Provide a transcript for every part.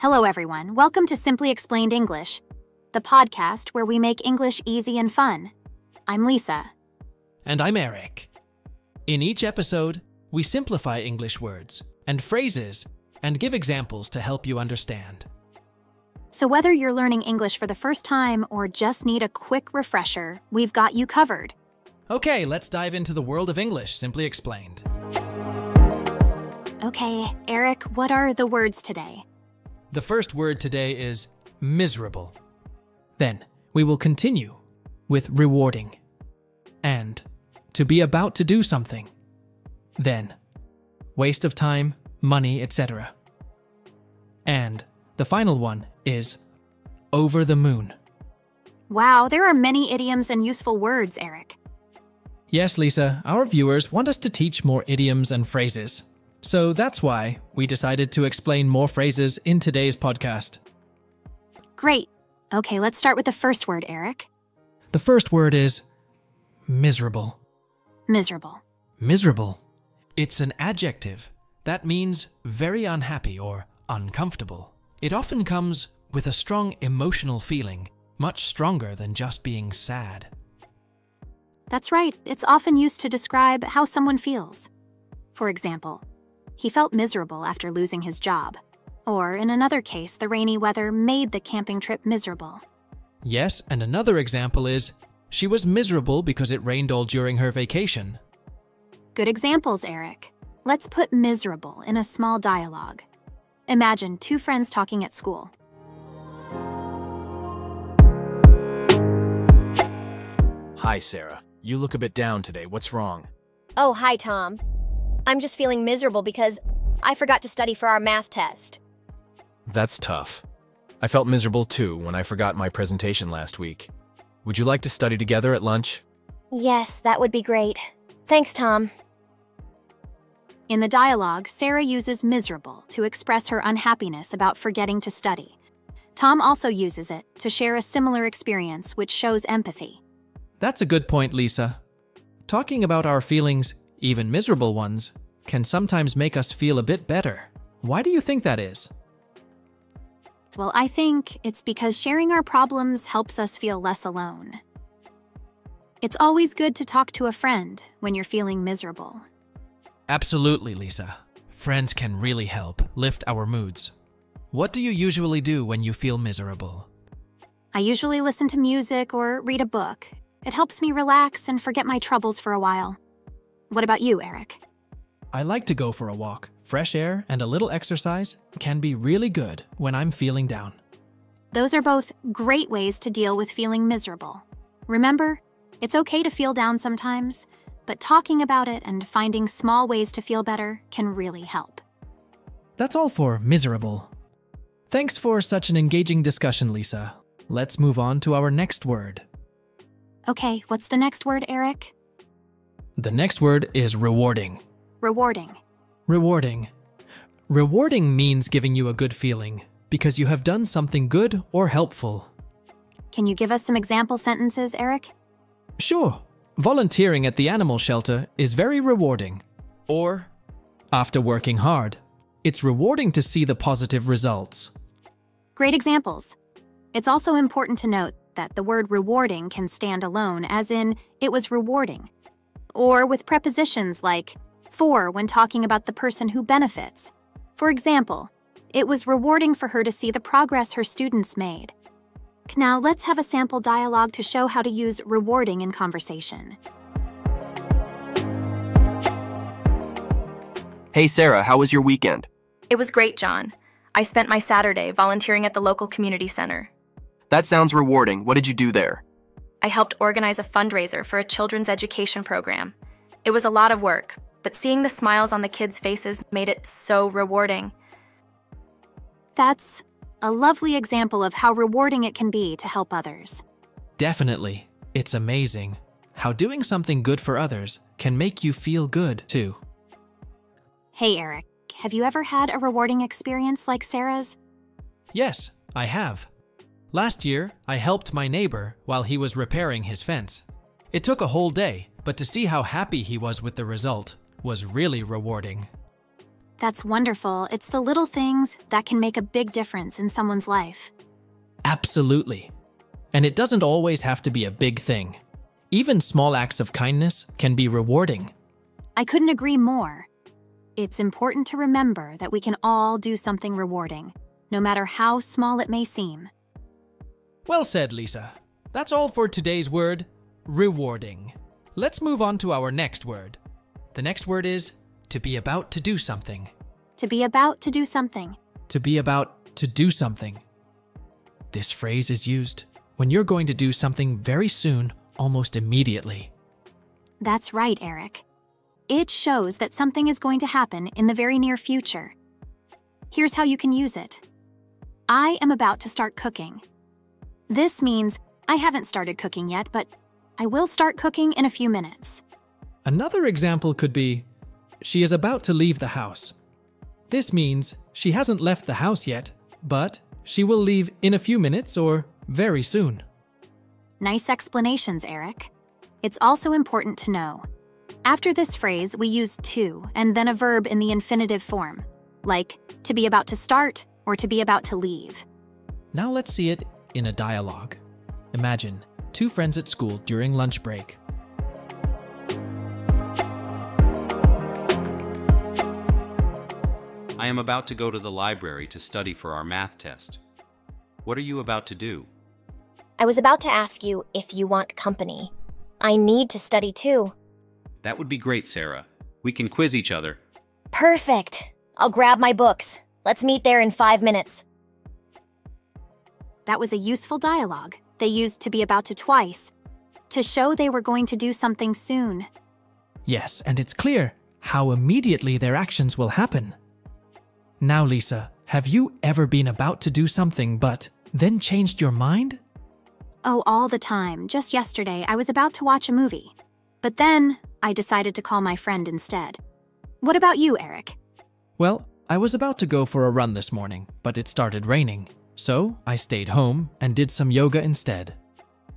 Hello, everyone. Welcome to Simply Explained English, the podcast where we make English easy and fun. I'm Lisa. And I'm Eric. In each episode, we simplify English words and phrases and give examples to help you understand. So whether you're learning English for the first time or just need a quick refresher, we've got you covered. Okay, let's dive into the world of English, Simply Explained. Okay, Eric, what are the words today? The first word today is miserable. Then we will continue with rewarding and to be about to do something. Then waste of time, money, etc. And the final one is over the moon. Wow, there are many idioms and useful words, Eric. Yes, Lisa, our viewers want us to teach more idioms and phrases. So that's why we decided to explain more phrases in today's podcast. Great. Okay, let's start with the first word, Eric. The first word is miserable. Miserable. Miserable. It's an adjective that means very unhappy or uncomfortable. It often comes with a strong emotional feeling, much stronger than just being sad. That's right. It's often used to describe how someone feels. For example, he felt miserable after losing his job. Or in another case, the rainy weather made the camping trip miserable. Yes, and another example is, she was miserable because it rained all during her vacation. Good examples, Eric. Let's put miserable in a small dialogue. Imagine two friends talking at school. Hi, Sarah. You look a bit down today. What's wrong? Oh, hi, Tom. I'm just feeling miserable because I forgot to study for our math test. That's tough. I felt miserable too when I forgot my presentation last week. Would you like to study together at lunch? Yes, that would be great. Thanks, Tom. In the dialogue, Sarah uses miserable to express her unhappiness about forgetting to study. Tom also uses it to share a similar experience, which shows empathy. That's a good point, Lisa. Talking about our feelings, even miserable ones, can sometimes make us feel a bit better. Why do you think that is? Well, I think it's because sharing our problems helps us feel less alone. It's always good to talk to a friend when you're feeling miserable. Absolutely, Lisa. Friends can really help lift our moods. What do you usually do when you feel miserable? I usually listen to music or read a book. It helps me relax and forget my troubles for a while. What about you, Eric? I like to go for a walk. Fresh air and a little exercise can be really good when I'm feeling down. Those are both great ways to deal with feeling miserable. Remember, it's okay to feel down sometimes, but talking about it and finding small ways to feel better can really help. That's all for miserable. Thanks for such an engaging discussion, Lisa. Let's move on to our next word. Okay, what's the next word, Eric? The next word is rewarding. Rewarding. Rewarding. Rewarding means giving you a good feeling because you have done something good or helpful. Can you give us some example sentences, Eric? Sure. Volunteering at the animal shelter is very rewarding. Or, after working hard, it's rewarding to see the positive results. Great examples. It's also important to note that the word rewarding can stand alone, as in, it was rewarding. Or with prepositions like for when talking about the person who benefits. For example, it was rewarding for her to see the progress her students made. Now let's have a sample dialogue to show how to use rewarding in conversation. Hey Sarah, how was your weekend? It was great, John. I spent my Saturday volunteering at the local community center. That sounds rewarding. What did you do there? I helped organize a fundraiser for a children's education program. It was a lot of work, but seeing the smiles on the kids' faces made it so rewarding. That's a lovely example of how rewarding it can be to help others. Definitely. It's amazing how doing something good for others can make you feel good, too. Hey, Eric, have you ever had a rewarding experience like Sarah's? Yes, I have. Last year, I helped my neighbor while he was repairing his fence. It took a whole day, but to see how happy he was with the result was really rewarding. That's wonderful. It's the little things that can make a big difference in someone's life. Absolutely. And it doesn't always have to be a big thing. Even small acts of kindness can be rewarding. I couldn't agree more. It's important to remember that we can all do something rewarding, no matter how small it may seem. Well said, Lisa. That's all for today's word, rewarding. Let's move on to our next word. The next word is to be about to do something. To be about to do something. To be about to do something. This phrase is used when you're going to do something very soon, almost immediately. That's right, Eric. It shows that something is going to happen in the very near future. Here's how you can use it. I am about to start cooking. This means I haven't started cooking yet, but I will start cooking in a few minutes. Another example could be, she is about to leave the house. This means she hasn't left the house yet, but she will leave in a few minutes or very soon. Nice explanations, Eric. It's also important to know. After this phrase, we use to and then a verb in the infinitive form, like to be about to start or to be about to leave. Now let's see it in a dialogue. Imagine two friends at school during lunch break. I am about to go to the library to study for our math test. What are you about to do? I was about to ask you if you want company. I need to study too. That would be great, Sarah. We can quiz each other. Perfect. I'll grab my books. Let's meet there in 5 minutes. That was a useful dialogue. They used to be about to twice, to show they were going to do something soon. Yes, and it's clear how immediately their actions will happen. Now, Lisa, have you ever been about to do something but then changed your mind? Oh, all the time. Just yesterday, I was about to watch a movie. But then, I decided to call my friend instead. What about you, Eric? Well, I was about to go for a run this morning, but it started raining. So, I stayed home and did some yoga instead.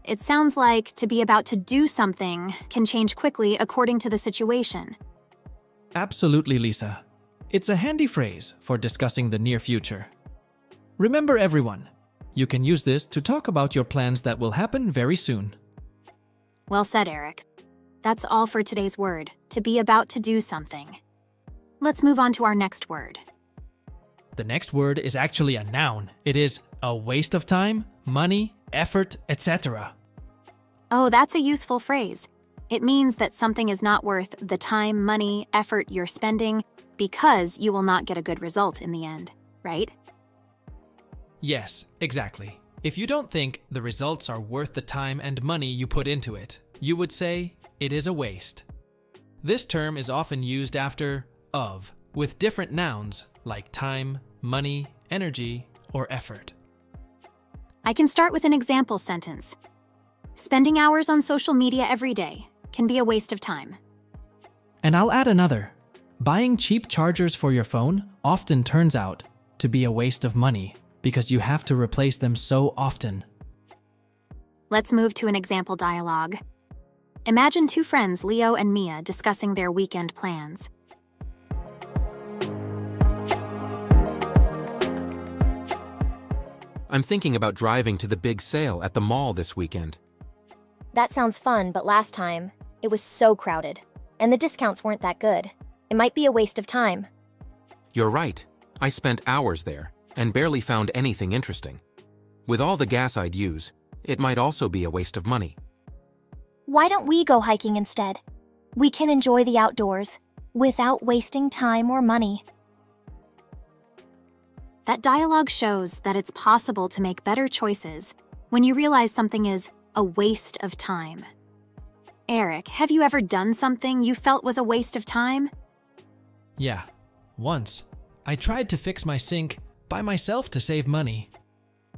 It sounds like to be about to do something can change quickly according to the situation. Absolutely, Lisa. It's a handy phrase for discussing the near future. Remember, everyone, you can use this to talk about your plans that will happen very soon. Well said, Eric. That's all for today's word, to be about to do something. Let's move on to our next word. The next word is actually a noun. It is a waste of time, money, effort, etc. Oh, that's a useful phrase. It means that something is not worth the time, money, effort you're spending because you will not get a good result in the end, right? Yes, exactly. If you don't think the results are worth the time and money you put into it, you would say it is a waste. This term is often used after of, with different nouns like time, money, energy, or effort. I can start with an example sentence. Spending hours on social media every day can be a waste of time. And I'll add another. Buying cheap chargers for your phone often turns out to be a waste of money because you have to replace them so often. Let's move to an example dialogue. Imagine two friends, Leo and Mia, discussing their weekend plans. I'm thinking about driving to the big sale at the mall this weekend. That sounds fun, but last time, it was so crowded, and the discounts weren't that good. It might be a waste of time. You're right. I spent hours there and barely found anything interesting. With all the gas I'd use, it might also be a waste of money. Why don't we go hiking instead? We can enjoy the outdoors without wasting time or money. That dialogue shows that it's possible to make better choices when you realize something is a waste of time. Eric, have you ever done something you felt was a waste of time? Yeah, once. I tried to fix my sink by myself to save money.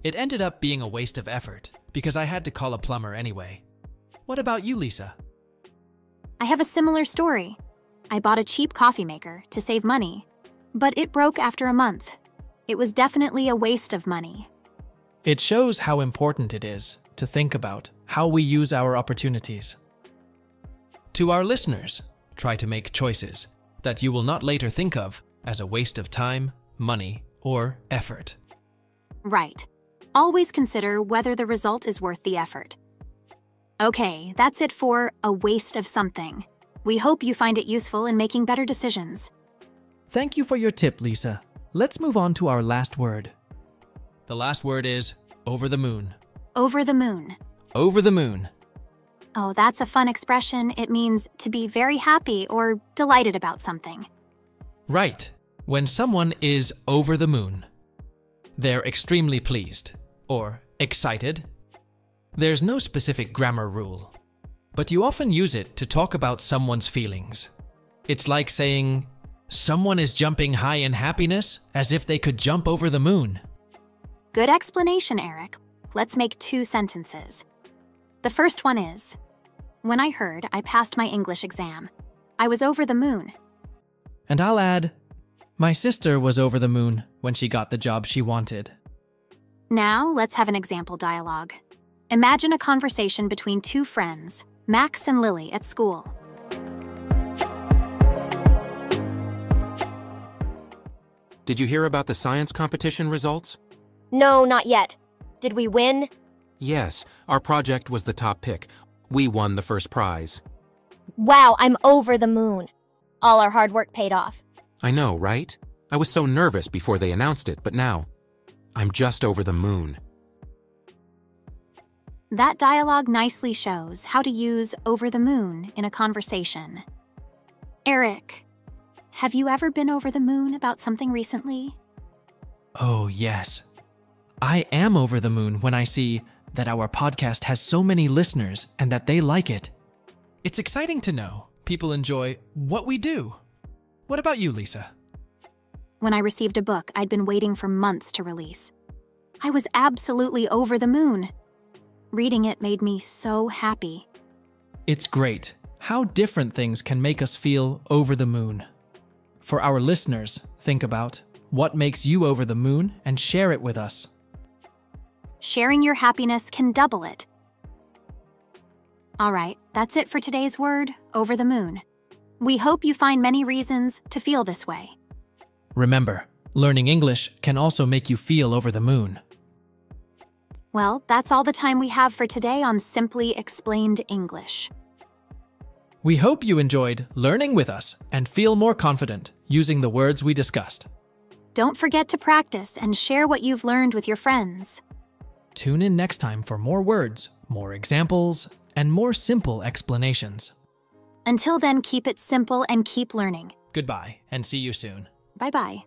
It ended up being a waste of effort because I had to call a plumber anyway. What about you, Lisa? I have a similar story. I bought a cheap coffee maker to save money, but it broke after a month. It was definitely a waste of money. It shows how important it is to think about how we use our opportunities. To our listeners, try to make choices that you will not later think of as a waste of time, money, or effort. Right. Always consider whether the result is worth the effort. Okay, that's it for a waste of something. We hope you find it useful in making better decisions. Thank you for your tip, Lisa. Let's move on to our last word. The last word is over the moon. Over the moon. Over the moon. Oh, that's a fun expression. It means to be very happy or delighted about something. Right. When someone is over the moon, they're extremely pleased or excited. There's no specific grammar rule, but you often use it to talk about someone's feelings. It's like saying, someone is jumping high in happiness as if they could jump over the moon. Good explanation, Eric. Let's make 2 sentences. The first one is, when I heard I passed my English exam, I was over the moon. And I'll add, my sister was over the moon when she got the job she wanted. Now, let's have an example dialogue. Imagine a conversation between 2 friends, Max and Lily, at school. Did you hear about the science competition results? No, not yet. Did we win? Yes, our project was the top pick. We won the first prize. Wow, I'm over the moon. All our hard work paid off. I know, right? I was so nervous before they announced it, but now, I'm just over the moon. That dialogue nicely shows how to use over the moon in a conversation. Eric, have you ever been over the moon about something recently? Oh, yes. I am over the moon when I see that our podcast has so many listeners and that they like it. It's exciting to know people enjoy what we do. What about you, Lisa? When I received a book I'd been waiting for months to release, I was absolutely over the moon. Reading it made me so happy. It's great how different things can make us feel over the moon. For our listeners, think about what makes you over the moon and share it with us. Sharing your happiness can double it. All right, that's it for today's word, over the moon. We hope you find many reasons to feel this way. Remember, learning English can also make you feel over the moon. Well, that's all the time we have for today on Simply Explained English. We hope you enjoyed learning with us and feel more confident using the words we discussed. Don't forget to practice and share what you've learned with your friends. Tune in next time for more words, more examples, and more simple explanations. Until then, keep it simple and keep learning. Goodbye, and see you soon. Bye-bye.